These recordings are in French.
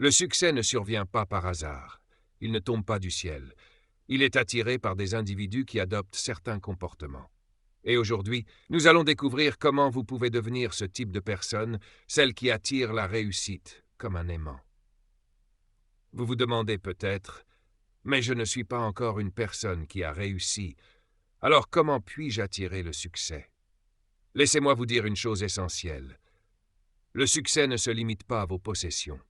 Le succès ne survient pas par hasard. Il ne tombe pas du ciel. Il est attiré par des individus qui adoptent certains comportements. Et aujourd'hui, nous allons découvrir comment vous pouvez devenir ce type de personne, celle qui attire la réussite comme un aimant. Vous vous demandez peut-être, mais je ne suis pas encore une personne qui a réussi, alors comment puis-je attirer le succès? Laissez-moi vous dire une chose essentielle. Le succès ne se limite pas à vos possessions.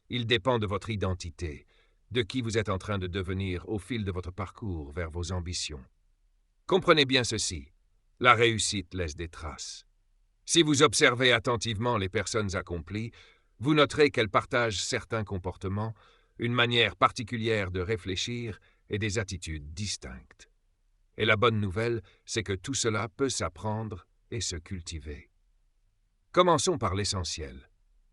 Il dépend de votre identité, de qui vous êtes en train de devenir au fil de votre parcours vers vos ambitions. Comprenez bien ceci, la réussite laisse des traces. Si vous observez attentivement les personnes accomplies, vous noterez qu'elles partagent certains comportements, une manière particulière de réfléchir et des attitudes distinctes. Et la bonne nouvelle, c'est que tout cela peut s'apprendre et se cultiver. Commençons par l'essentiel.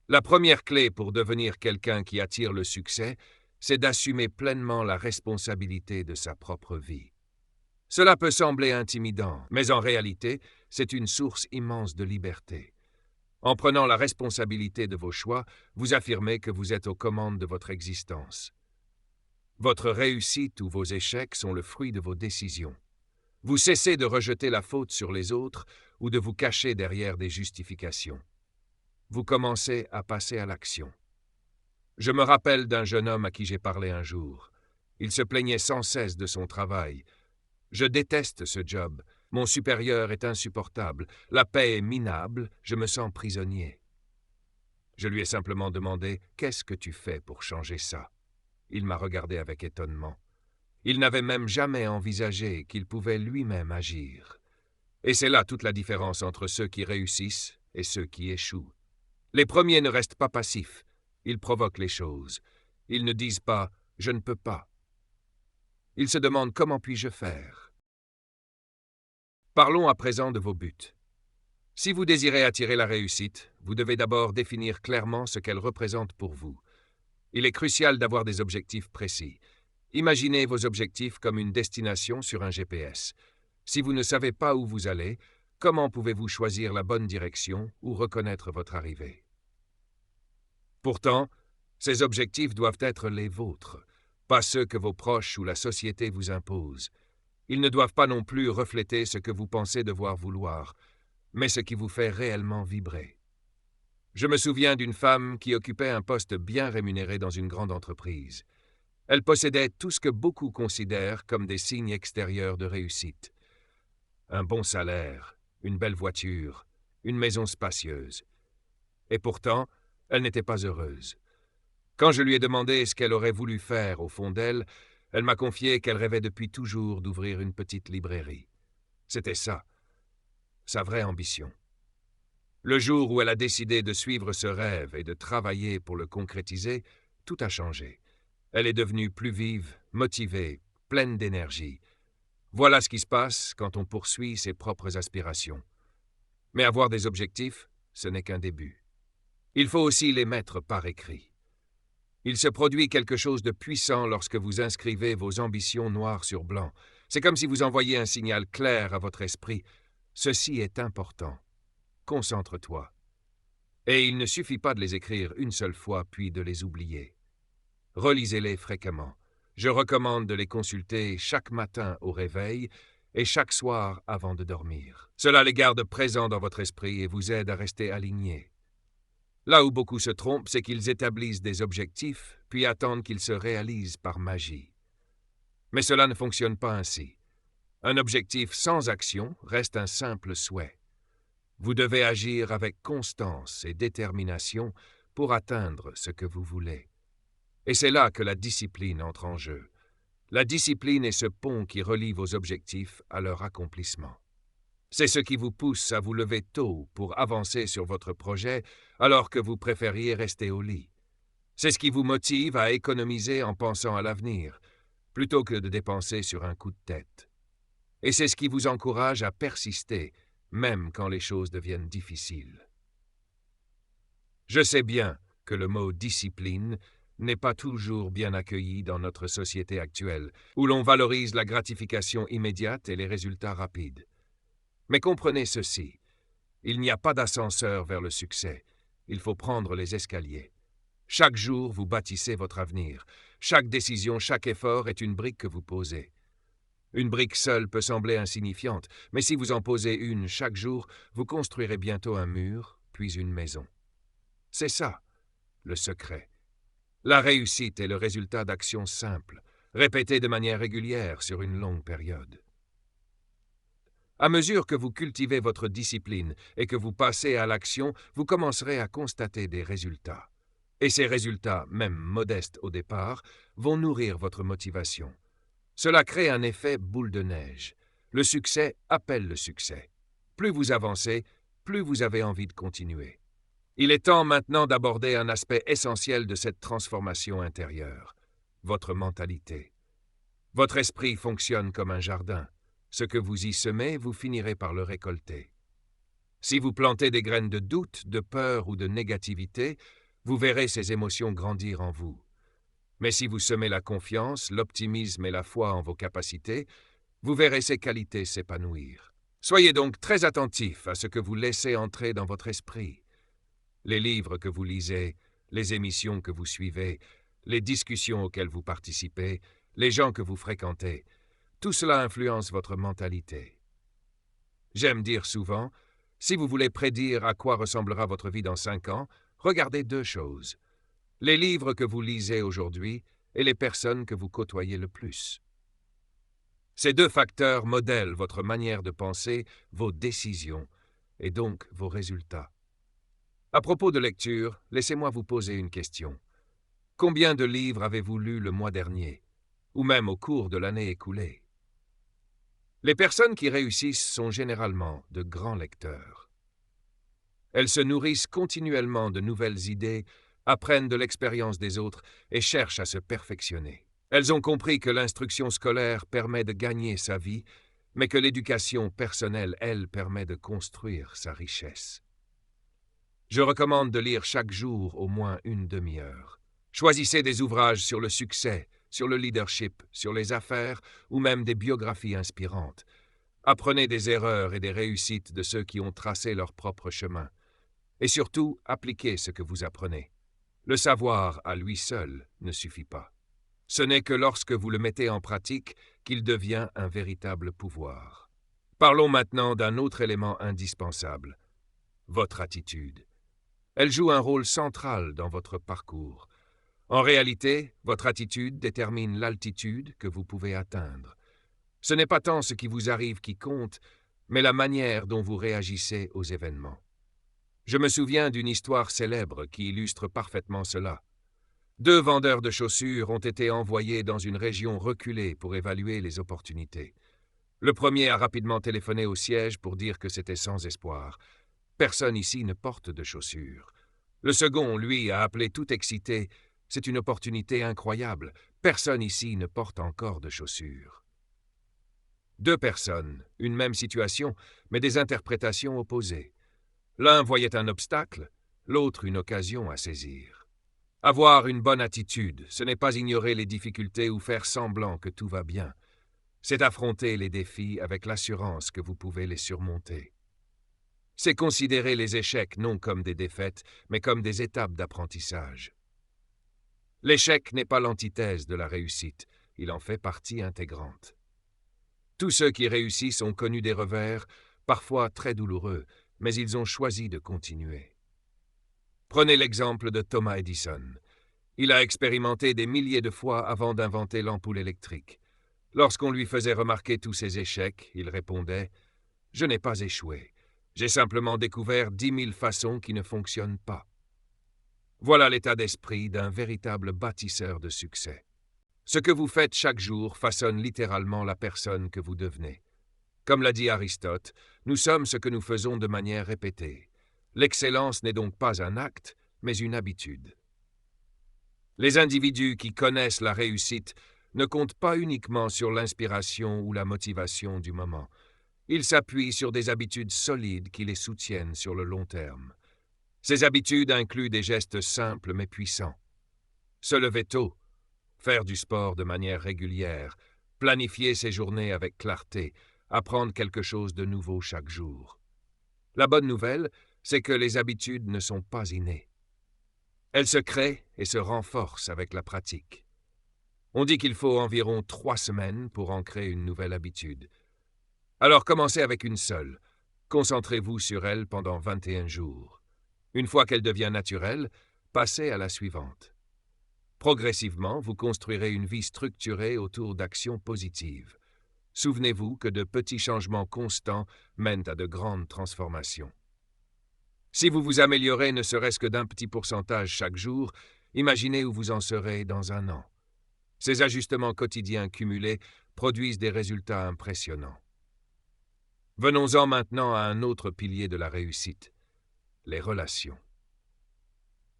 La première clé pour devenir quelqu'un qui attire le succès, c'est d'assumer pleinement la responsabilité de sa propre vie. Cela peut sembler intimidant, mais en réalité, c'est une source immense de liberté. En prenant la responsabilité de vos choix, vous affirmez que vous êtes aux commandes de votre existence. Votre réussite ou vos échecs sont le fruit de vos décisions. Vous cessez de rejeter la faute sur les autres ou de vous cacher derrière des justifications. Vous commencez à passer à l'action. Je me rappelle d'un jeune homme à qui j'ai parlé un jour. Il se plaignait sans cesse de son travail. « Je déteste ce job. Mon supérieur est insupportable. La paix est minable. Je me sens prisonnier. » Je lui ai simplement demandé « Qu'est-ce que tu fais pour changer ça ?» Il m'a regardé avec étonnement. Il n'avait même jamais envisagé qu'il pouvait lui-même agir. Et c'est là toute la différence entre ceux qui réussissent et ceux qui échouent. Les premiers ne restent pas passifs. Ils provoquent les choses. Ils ne disent pas « je ne peux pas ». Ils se demandent « comment puis-je faire ?» Parlons à présent de vos buts. Si vous désirez attirer la réussite, vous devez d'abord définir clairement ce qu'elle représente pour vous. Il est crucial d'avoir des objectifs précis. Imaginez vos objectifs comme une destination sur un GPS. Si vous ne savez pas où vous allez, comment pouvez-vous choisir la bonne direction ou reconnaître votre arrivée? Pourtant, ces objectifs doivent être les vôtres, pas ceux que vos proches ou la société vous imposent. Ils ne doivent pas non plus refléter ce que vous pensez devoir vouloir, mais ce qui vous fait réellement vibrer. Je me souviens d'une femme qui occupait un poste bien rémunéré dans une grande entreprise. Elle possédait tout ce que beaucoup considèrent comme des signes extérieurs de réussite. Un bon salaire, une belle voiture, une maison spacieuse. Et pourtant, elle n'était pas heureuse. Quand je lui ai demandé ce qu'elle aurait voulu faire au fond d'elle, elle m'a confié qu'elle rêvait depuis toujours d'ouvrir une petite librairie. C'était ça, sa vraie ambition. Le jour où elle a décidé de suivre ce rêve et de travailler pour le concrétiser, tout a changé. Elle est devenue plus vive, motivée, pleine d'énergie. Voilà ce qui se passe quand on poursuit ses propres aspirations. Mais avoir des objectifs, ce n'est qu'un début. Il faut aussi les mettre par écrit. Il se produit quelque chose de puissant lorsque vous inscrivez vos ambitions noir sur blanc. C'est comme si vous envoyiez un signal clair à votre esprit. Ceci est important. Concentre-toi. Et il ne suffit pas de les écrire une seule fois puis de les oublier. Relisez-les fréquemment. Je recommande de les consulter chaque matin au réveil et chaque soir avant de dormir. Cela les garde présents dans votre esprit et vous aide à rester aligné. Là où beaucoup se trompent, c'est qu'ils établissent des objectifs, puis attendent qu'ils se réalisent par magie. Mais cela ne fonctionne pas ainsi. Un objectif sans action reste un simple souhait. Vous devez agir avec constance et détermination pour atteindre ce que vous voulez. Et c'est là que la discipline entre en jeu. La discipline est ce pont qui relie vos objectifs à leur accomplissement. C'est ce qui vous pousse à vous lever tôt pour avancer sur votre projet alors que vous préfériez rester au lit. C'est ce qui vous motive à économiser en pensant à l'avenir, plutôt que de dépenser sur un coup de tête. Et c'est ce qui vous encourage à persister, même quand les choses deviennent difficiles. Je sais bien que le mot « discipline » n'est pas toujours bien accueilli dans notre société actuelle, où l'on valorise la gratification immédiate et les résultats rapides. Mais comprenez ceci, il n'y a pas d'ascenseur vers le succès, il faut prendre les escaliers. Chaque jour, vous bâtissez votre avenir. Chaque décision, chaque effort est une brique que vous posez. Une brique seule peut sembler insignifiante, mais si vous en posez une chaque jour, vous construirez bientôt un mur, puis une maison. C'est ça, le secret. La réussite est le résultat d'actions simples, répétées de manière régulière sur une longue période. À mesure que vous cultivez votre discipline et que vous passez à l'action, vous commencerez à constater des résultats. Et ces résultats, même modestes au départ, vont nourrir votre motivation. Cela crée un effet boule de neige. Le succès appelle le succès. Plus vous avancez, plus vous avez envie de continuer. Il est temps maintenant d'aborder un aspect essentiel de cette transformation intérieure, votre mentalité. Votre esprit fonctionne comme un jardin. Ce que vous y semez, vous finirez par le récolter. Si vous plantez des graines de doute, de peur ou de négativité, vous verrez ces émotions grandir en vous. Mais si vous semez la confiance, l'optimisme et la foi en vos capacités, vous verrez ces qualités s'épanouir. Soyez donc très attentif à ce que vous laissez entrer dans votre esprit. Les livres que vous lisez, les émissions que vous suivez, les discussions auxquelles vous participez, les gens que vous fréquentez, tout cela influence votre mentalité. J'aime dire souvent, si vous voulez prédire à quoi ressemblera votre vie dans 5 ans, regardez 2 choses. Les livres que vous lisez aujourd'hui et les personnes que vous côtoyez le plus. Ces 2 facteurs modèlent votre manière de penser, vos décisions et donc vos résultats. À propos de lecture, laissez-moi vous poser une question. Combien de livres avez-vous lus le mois dernier, ou même au cours de l'année écoulée? Les personnes qui réussissent sont généralement de grands lecteurs. Elles se nourrissent continuellement de nouvelles idées, apprennent de l'expérience des autres et cherchent à se perfectionner. Elles ont compris que l'instruction scolaire permet de gagner sa vie, mais que l'éducation personnelle, elle, permet de construire sa richesse. Je recommande de lire chaque jour au moins une demi-heure. Choisissez des ouvrages sur le succès, sur le leadership, sur les affaires ou même des biographies inspirantes. Apprenez des erreurs et des réussites de ceux qui ont tracé leur propre chemin. Et surtout, appliquez ce que vous apprenez. Le savoir à lui seul ne suffit pas. Ce n'est que lorsque vous le mettez en pratique qu'il devient un véritable pouvoir. Parlons maintenant d'un autre élément indispensable, votre attitude. Elle joue un rôle central dans votre parcours. En réalité, votre attitude détermine l'altitude que vous pouvez atteindre. Ce n'est pas tant ce qui vous arrive qui compte, mais la manière dont vous réagissez aux événements. Je me souviens d'une histoire célèbre qui illustre parfaitement cela. 2 vendeurs de chaussures ont été envoyés dans une région reculée pour évaluer les opportunités. Le premier a rapidement téléphoné au siège pour dire que c'était sans espoir. Personne ici ne porte de chaussures. Le second, lui, a appelé tout excité. C'est une opportunité incroyable. Personne ici ne porte encore de chaussures. 2 personnes, une même situation, mais des interprétations opposées. L'un voyait un obstacle, l'autre une occasion à saisir. Avoir une bonne attitude, ce n'est pas ignorer les difficultés ou faire semblant que tout va bien. C'est affronter les défis avec l'assurance que vous pouvez les surmonter. C'est considérer les échecs non comme des défaites, mais comme des étapes d'apprentissage. L'échec n'est pas l'antithèse de la réussite, il en fait partie intégrante. Tous ceux qui réussissent ont connu des revers, parfois très douloureux, mais ils ont choisi de continuer. Prenez l'exemple de Thomas Edison. Il a expérimenté des milliers de fois avant d'inventer l'ampoule électrique. Lorsqu'on lui faisait remarquer tous ses échecs, il répondait « Je n'ai pas échoué. J'ai simplement découvert 10 000 façons qui ne fonctionnent pas. » Voilà l'état d'esprit d'un véritable bâtisseur de succès. Ce que vous faites chaque jour façonne littéralement la personne que vous devenez. Comme l'a dit Aristote, nous sommes ce que nous faisons de manière répétée. L'excellence n'est donc pas un acte, mais une habitude. Les individus qui connaissent la réussite ne comptent pas uniquement sur l'inspiration ou la motivation du moment. Ils s'appuient sur des habitudes solides qui les soutiennent sur le long terme. Ces habitudes incluent des gestes simples mais puissants. Se lever tôt, faire du sport de manière régulière, planifier ses journées avec clarté, apprendre quelque chose de nouveau chaque jour. La bonne nouvelle, c'est que les habitudes ne sont pas innées. Elles se créent et se renforce avec la pratique. On dit qu'il faut environ 3 semaines pour ancrer une nouvelle habitude. Alors commencez avec une seule. Concentrez-vous sur elle pendant 21 jours. Une fois qu'elle devient naturelle, passez à la suivante. Progressivement, vous construirez une vie structurée autour d'actions positives. Souvenez-vous que de petits changements constants mènent à de grandes transformations. Si vous vous améliorez ne serait-ce que d'un petit pourcentage chaque jour, imaginez où vous en serez dans un an. Ces ajustements quotidiens cumulés produisent des résultats impressionnants. Venons-en maintenant à un autre pilier de la réussite, les relations.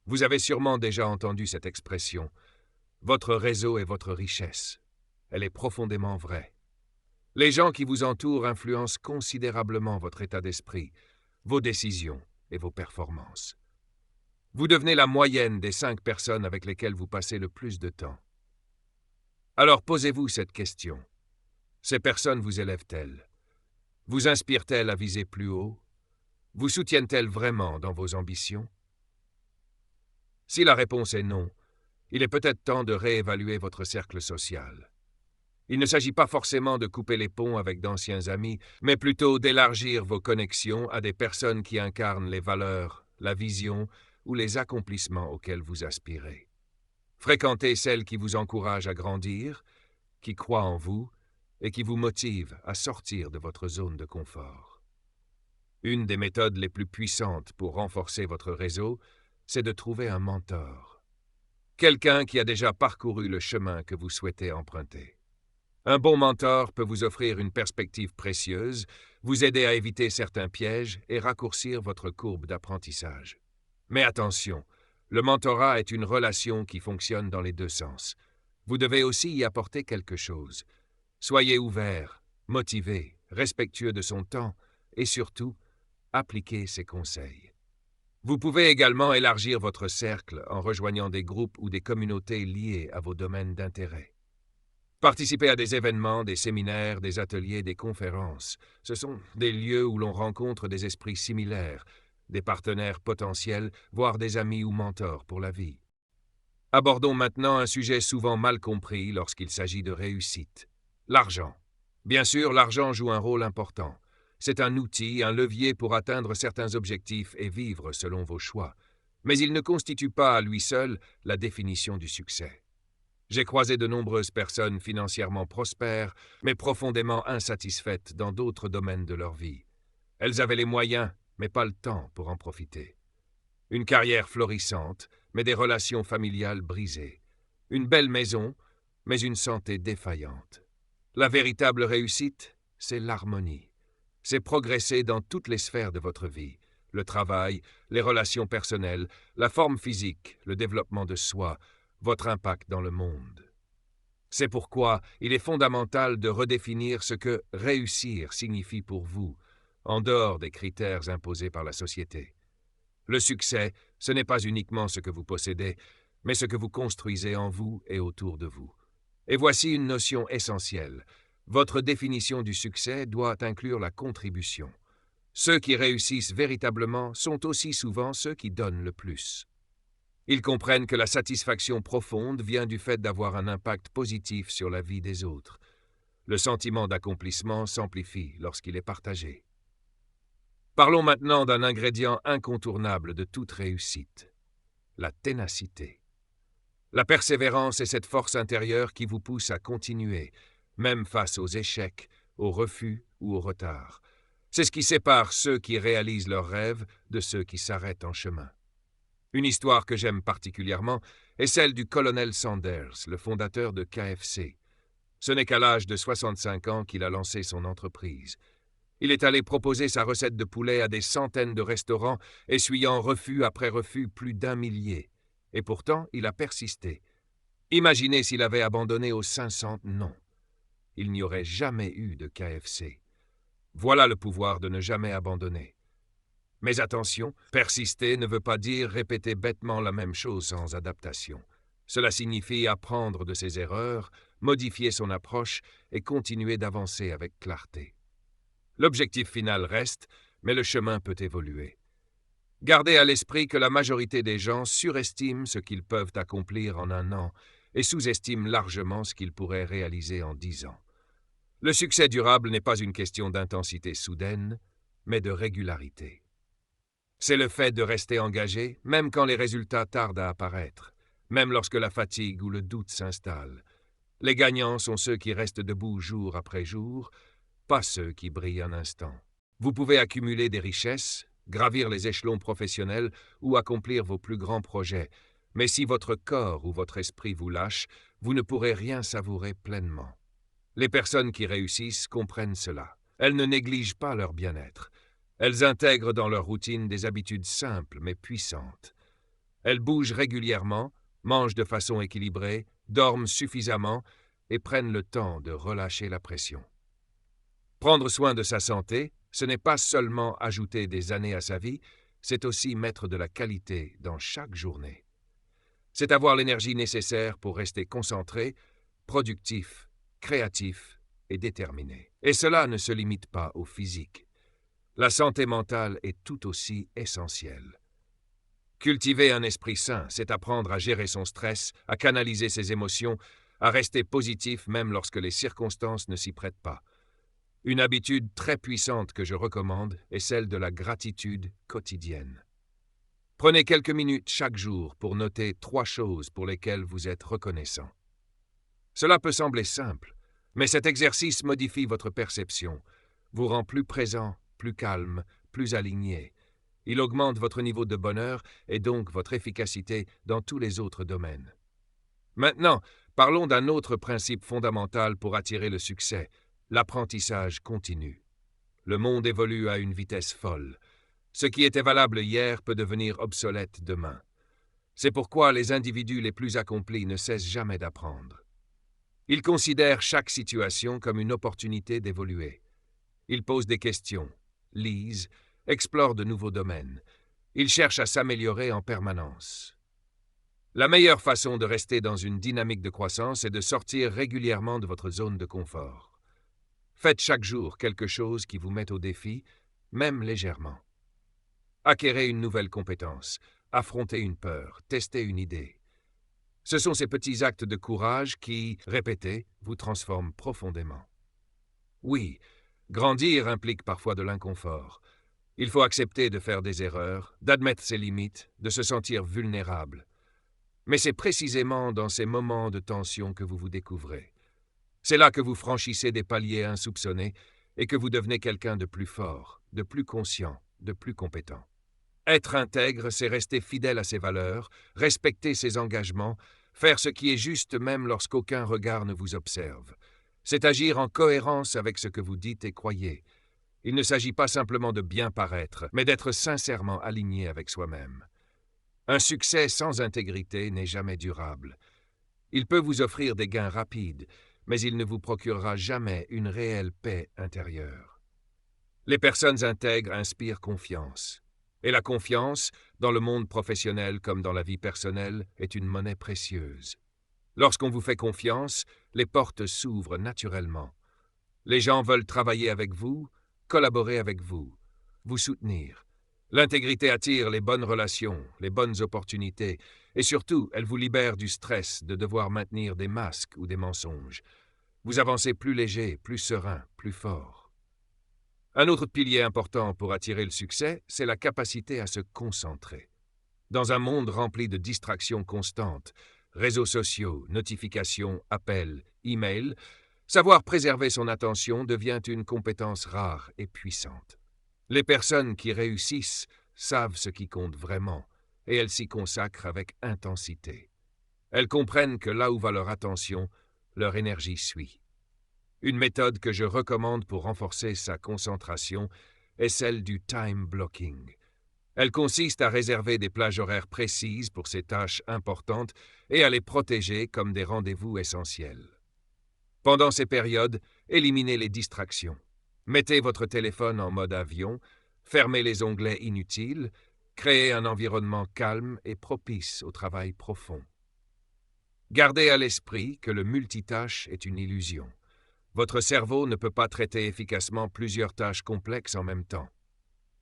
Vous avez sûrement déjà entendu cette expression. Votre réseau est votre richesse. Elle est profondément vraie. Les gens qui vous entourent influencent considérablement votre état d'esprit, vos décisions et vos performances. Vous devenez la moyenne des 5 personnes avec lesquelles vous passez le plus de temps. Alors posez-vous cette question. Ces personnes vous élèvent-elles? Vous inspirent-elles à viser plus haut? Vous soutiennent-elles vraiment dans vos ambitions? Si la réponse est non, il est peut-être temps de réévaluer votre cercle social. Il ne s'agit pas forcément de couper les ponts avec d'anciens amis, mais plutôt d'élargir vos connexions à des personnes qui incarnent les valeurs, la vision ou les accomplissements auxquels vous aspirez. Fréquentez celles qui vous encouragent à grandir, qui croient en vous et qui vous motivent à sortir de votre zone de confort. Une des méthodes les plus puissantes pour renforcer votre réseau, c'est de trouver un mentor. Quelqu'un qui a déjà parcouru le chemin que vous souhaitez emprunter. Un bon mentor peut vous offrir une perspective précieuse, vous aider à éviter certains pièges et raccourcir votre courbe d'apprentissage. Mais attention, le mentorat est une relation qui fonctionne dans les deux sens. Vous devez aussi y apporter quelque chose. Soyez ouvert, motivé, respectueux de son temps et surtout, appliquez ses conseils. Vous pouvez également élargir votre cercle en rejoignant des groupes ou des communautés liées à vos domaines d'intérêt. Participez à des événements, des séminaires, des ateliers, des conférences. Ce sont des lieux où l'on rencontre des esprits similaires, des partenaires potentiels, voire des amis ou mentors pour la vie. Abordons maintenant un sujet souvent mal compris lorsqu'il s'agit de réussite. L'argent. Bien sûr, l'argent joue un rôle important. C'est un outil, un levier pour atteindre certains objectifs et vivre selon vos choix. Mais il ne constitue pas à lui seul la définition du succès. J'ai croisé de nombreuses personnes financièrement prospères, mais profondément insatisfaites dans d'autres domaines de leur vie. Elles avaient les moyens, mais pas le temps pour en profiter. Une carrière florissante, mais des relations familiales brisées. Une belle maison, mais une santé défaillante. La véritable réussite, c'est l'harmonie. C'est progresser dans toutes les sphères de votre vie. Le travail, les relations personnelles, la forme physique, le développement de soi, votre impact dans le monde. C'est pourquoi il est fondamental de redéfinir ce que « réussir » signifie pour vous, en dehors des critères imposés par la société. Le succès, ce n'est pas uniquement ce que vous possédez, mais ce que vous construisez en vous et autour de vous. Et voici une notion essentielle. Votre définition du succès doit inclure la contribution. Ceux qui réussissent véritablement sont aussi souvent ceux qui donnent le plus. Ils comprennent que la satisfaction profonde vient du fait d'avoir un impact positif sur la vie des autres. Le sentiment d'accomplissement s'amplifie lorsqu'il est partagé. Parlons maintenant d'un ingrédient incontournable de toute réussite, la ténacité. La persévérance est cette force intérieure qui vous pousse à continuer, même face aux échecs, aux refus ou aux retards. C'est ce qui sépare ceux qui réalisent leurs rêves de ceux qui s'arrêtent en chemin. Une histoire que j'aime particulièrement est celle du colonel Sanders, le fondateur de KFC. Ce n'est qu'à l'âge de 65 ans qu'il a lancé son entreprise. Il est allé proposer sa recette de poulet à des centaines de restaurants, essuyant refus après refus plus d'1 millier. Et pourtant, il a persisté. Imaginez s'il avait abandonné aux 500 non. Il n'y aurait jamais eu de KFC. Voilà le pouvoir de ne jamais abandonner. Mais attention, persister ne veut pas dire répéter bêtement la même chose sans adaptation. Cela signifie apprendre de ses erreurs, modifier son approche et continuer d'avancer avec clarté. L'objectif final reste, mais le chemin peut évoluer. Gardez à l'esprit que la majorité des gens surestiment ce qu'ils peuvent accomplir en un an et sous-estiment largement ce qu'ils pourraient réaliser en 10 ans. Le succès durable n'est pas une question d'intensité soudaine, mais de régularité. C'est le fait de rester engagé, même quand les résultats tardent à apparaître, même lorsque la fatigue ou le doute s'installent. Les gagnants sont ceux qui restent debout jour après jour, pas ceux qui brillent un instant. Vous pouvez accumuler des richesses, gravir les échelons professionnels ou accomplir vos plus grands projets, mais si votre corps ou votre esprit vous lâche, vous ne pourrez rien savourer pleinement. Les personnes qui réussissent comprennent cela. Elles ne négligent pas leur bien-être. Elles intègrent dans leur routine des habitudes simples mais puissantes. Elles bougent régulièrement, mangent de façon équilibrée, dorment suffisamment et prennent le temps de relâcher la pression. Prendre soin de sa santé, ce n'est pas seulement ajouter des années à sa vie, c'est aussi mettre de la qualité dans chaque journée. C'est avoir l'énergie nécessaire pour rester concentré, productif, créatif et déterminé. Et cela ne se limite pas au physique. La santé mentale est tout aussi essentielle. Cultiver un esprit sain, c'est apprendre à gérer son stress, à canaliser ses émotions, à rester positif même lorsque les circonstances ne s'y prêtent pas. Une habitude très puissante que je recommande est celle de la gratitude quotidienne. Prenez quelques minutes chaque jour pour noter 3 choses pour lesquelles vous êtes reconnaissant. Cela peut sembler simple, mais cet exercice modifie votre perception, vous rend plus présent, plus calme, plus aligné. Il augmente votre niveau de bonheur et donc votre efficacité dans tous les autres domaines. Maintenant, parlons d'un autre principe fondamental pour attirer le succès, l'apprentissage continu. Le monde évolue à une vitesse folle. Ce qui était valable hier peut devenir obsolète demain. C'est pourquoi les individus les plus accomplis ne cessent jamais d'apprendre. Ils considèrent chaque situation comme une opportunité d'évoluer. Ils posent des questions, lisent, explorent de nouveaux domaines. Ils cherchent à s'améliorer en permanence. La meilleure façon de rester dans une dynamique de croissance est de sortir régulièrement de votre zone de confort. Faites chaque jour quelque chose qui vous met au défi, même légèrement. Acquérez une nouvelle compétence, affrontez une peur, testez une idée. Ce sont ces petits actes de courage qui, répétés, vous transforment profondément. Oui, grandir implique parfois de l'inconfort. Il faut accepter de faire des erreurs, d'admettre ses limites, de se sentir vulnérable. Mais c'est précisément dans ces moments de tension que vous vous découvrez. C'est là que vous franchissez des paliers insoupçonnés et que vous devenez quelqu'un de plus fort, de plus conscient, de plus compétent. Être intègre, c'est rester fidèle à ses valeurs, respecter ses engagements, faire ce qui est juste même lorsqu'aucun regard ne vous observe. C'est agir en cohérence avec ce que vous dites et croyez. Il ne s'agit pas simplement de bien paraître, mais d'être sincèrement aligné avec soi-même. Un succès sans intégrité n'est jamais durable. Il peut vous offrir des gains rapides, mais il ne vous procurera jamais une réelle paix intérieure. Les personnes intègres inspirent confiance. Et la confiance, dans le monde professionnel comme dans la vie personnelle, est une monnaie précieuse. Lorsqu'on vous fait confiance, les portes s'ouvrent naturellement. Les gens veulent travailler avec vous, collaborer avec vous, vous soutenir. L'intégrité attire les bonnes relations, les bonnes opportunités, et surtout, elle vous libère du stress de devoir maintenir des masques ou des mensonges. Vous avancez plus léger, plus serein, plus fort. Un autre pilier important pour attirer le succès, c'est la capacité à se concentrer. Dans un monde rempli de distractions constantes, réseaux sociaux, notifications, appels, emails, savoir préserver son attention devient une compétence rare et puissante. Les personnes qui réussissent savent ce qui compte vraiment, et elles s'y consacrent avec intensité. Elles comprennent que là où va leur attention, leur énergie suit. Une méthode que je recommande pour renforcer sa concentration est celle du time blocking. Elle consiste à réserver des plages horaires précises pour ces tâches importantes et à les protéger comme des rendez-vous essentiels. Pendant ces périodes, éliminez les distractions. Mettez votre téléphone en mode avion, fermez les onglets inutiles, créez un environnement calme et propice au travail profond. Gardez à l'esprit que le multitâche est une illusion. Votre cerveau ne peut pas traiter efficacement plusieurs tâches complexes en même temps.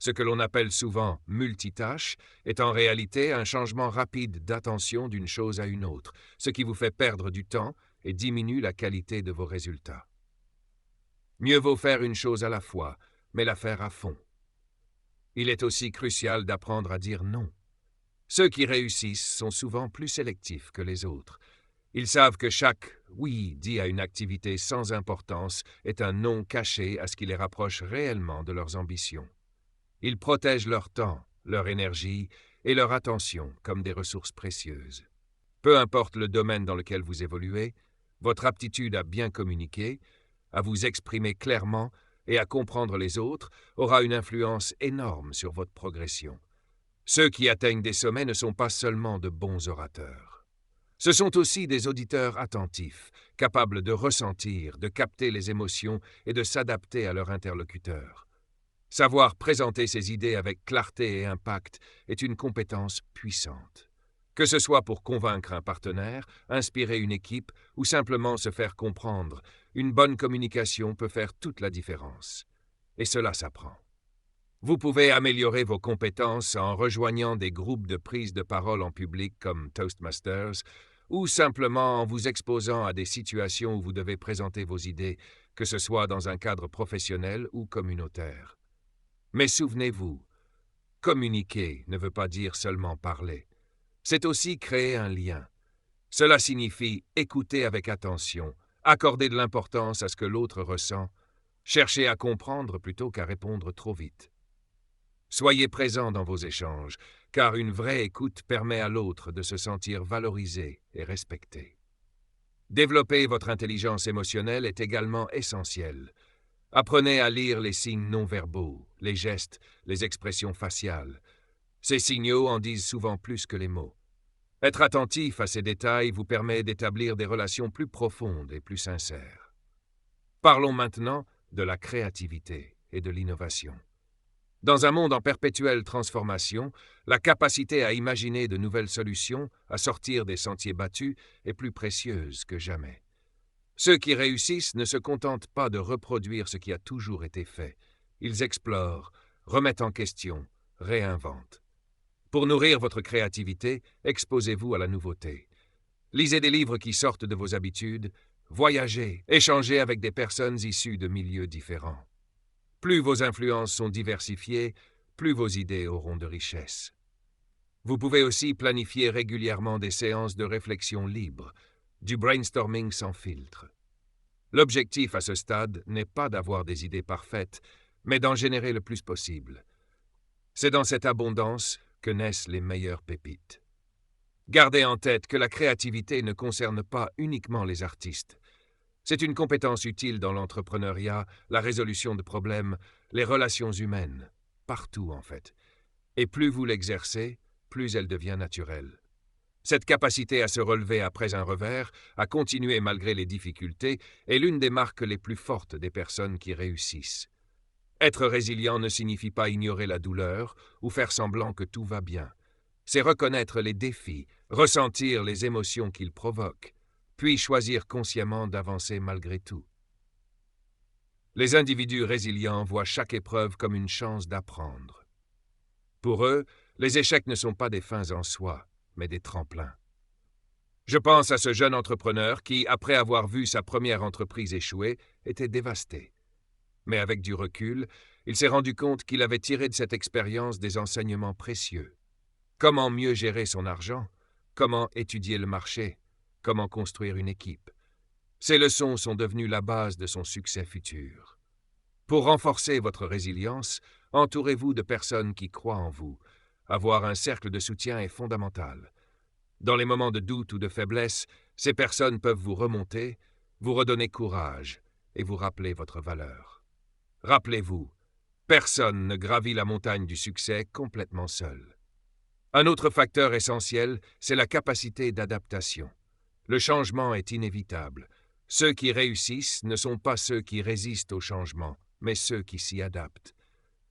Ce que l'on appelle souvent multitâche est en réalité un changement rapide d'attention d'une chose à une autre, ce qui vous fait perdre du temps et diminue la qualité de vos résultats. Mieux vaut faire une chose à la fois, mais la faire à fond. Il est aussi crucial d'apprendre à dire non. Ceux qui réussissent sont souvent plus sélectifs que les autres. Ils savent que chaque « oui » dit à une activité sans importance est un non caché à ce qui les rapproche réellement de leurs ambitions. Ils protègent leur temps, leur énergie et leur attention comme des ressources précieuses. Peu importe le domaine dans lequel vous évoluez, votre aptitude à bien communiquer, à vous exprimer clairement et à comprendre les autres aura une influence énorme sur votre progression. Ceux qui atteignent des sommets ne sont pas seulement de bons orateurs. Ce sont aussi des auditeurs attentifs, capables de ressentir, de capter les émotions et de s'adapter à leur interlocuteur. Savoir présenter ses idées avec clarté et impact est une compétence puissante. Que ce soit pour convaincre un partenaire, inspirer une équipe ou simplement se faire comprendre, une bonne communication peut faire toute la différence. Et cela s'apprend. Vous pouvez améliorer vos compétences en rejoignant des groupes de prise de parole en public comme Toastmasters ou simplement en vous exposant à des situations où vous devez présenter vos idées, que ce soit dans un cadre professionnel ou communautaire. Mais souvenez-vous, communiquer ne veut pas dire seulement parler. C'est aussi créer un lien. Cela signifie écouter avec attention, accorder de l'importance à ce que l'autre ressent, chercher à comprendre plutôt qu'à répondre trop vite. Soyez présent dans vos échanges, car une vraie écoute permet à l'autre de se sentir valorisé et respecté. Développer votre intelligence émotionnelle est également essentiel. Apprenez à lire les signes non-verbaux, les gestes, les expressions faciales. Ces signaux en disent souvent plus que les mots. Être attentif à ces détails vous permet d'établir des relations plus profondes et plus sincères. Parlons maintenant de la créativité et de l'innovation. Dans un monde en perpétuelle transformation, la capacité à imaginer de nouvelles solutions, à sortir des sentiers battus, est plus précieuse que jamais. Ceux qui réussissent ne se contentent pas de reproduire ce qui a toujours été fait. Ils explorent, remettent en question, réinventent. Pour nourrir votre créativité, exposez-vous à la nouveauté. Lisez des livres qui sortent de vos habitudes, voyagez, échangez avec des personnes issues de milieux différents. Plus vos influences sont diversifiées, plus vos idées auront de richesse. Vous pouvez aussi planifier régulièrement des séances de réflexion libre, du brainstorming sans filtre. L'objectif à ce stade n'est pas d'avoir des idées parfaites, mais d'en générer le plus possible. C'est dans cette abondance que naissent les meilleures pépites. Gardez en tête que la créativité ne concerne pas uniquement les artistes. C'est une compétence utile dans l'entrepreneuriat, la résolution de problèmes, les relations humaines, partout en fait. Et plus vous l'exercez, plus elle devient naturelle. Cette capacité à se relever après un revers, à continuer malgré les difficultés, est l'une des marques les plus fortes des personnes qui réussissent. Être résilient ne signifie pas ignorer la douleur ou faire semblant que tout va bien. C'est reconnaître les défis, ressentir les émotions qu'ils provoquent, puis choisir consciemment d'avancer malgré tout. Les individus résilients voient chaque épreuve comme une chance d'apprendre. Pour eux, les échecs ne sont pas des fins en soi, mais des tremplins. Je pense à ce jeune entrepreneur qui, après avoir vu sa première entreprise échouer, était dévasté. Mais avec du recul, il s'est rendu compte qu'il avait tiré de cette expérience des enseignements précieux. Comment mieux gérer son argent? Comment étudier le marché? Comment construire une équipe? Ces leçons sont devenues la base de son succès futur. Pour renforcer votre résilience, entourez-vous de personnes qui croient en vous. Avoir un cercle de soutien est fondamental. Dans les moments de doute ou de faiblesse, ces personnes peuvent vous remonter, vous redonner courage et vous rappeler votre valeur. Rappelez-vous, personne ne gravit la montagne du succès complètement seul. Un autre facteur essentiel, c'est la capacité d'adaptation. Le changement est inévitable. Ceux qui réussissent ne sont pas ceux qui résistent au changement, mais ceux qui s'y adaptent.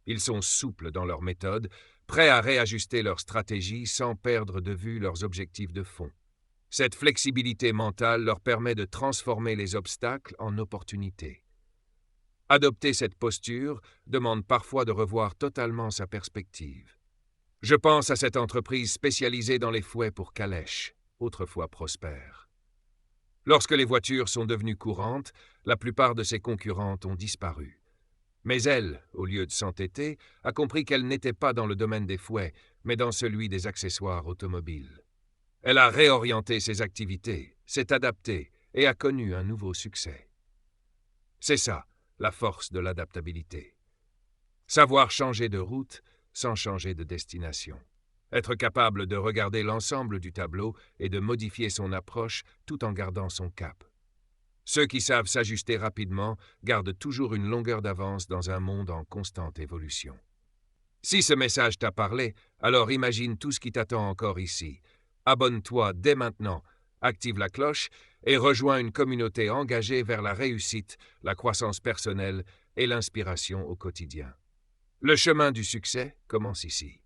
Ils sont souples dans leur méthode, prêts à réajuster leur stratégie sans perdre de vue leurs objectifs de fond. Cette flexibilité mentale leur permet de transformer les obstacles en opportunités. Adopter cette posture demande parfois de revoir totalement sa perspective. Je pense à cette entreprise spécialisée dans les fouets pour calèches, autrefois prospère. Lorsque les voitures sont devenues courantes, la plupart de ses concurrentes ont disparu. Mais elle, au lieu de s'entêter, a compris qu'elle n'était pas dans le domaine des fouets, mais dans celui des accessoires automobiles. Elle a réorienté ses activités, s'est adaptée et a connu un nouveau succès. C'est ça, la force de l'adaptabilité. Savoir changer de route sans changer de destination. Être capable de regarder l'ensemble du tableau et de modifier son approche tout en gardant son cap. Ceux qui savent s'ajuster rapidement gardent toujours une longueur d'avance dans un monde en constante évolution. Si ce message t'a parlé, alors imagine tout ce qui t'attend encore ici. Abonne-toi dès maintenant, active la cloche et rejoins une communauté engagée vers la réussite, la croissance personnelle et l'inspiration au quotidien. Le chemin du succès commence ici.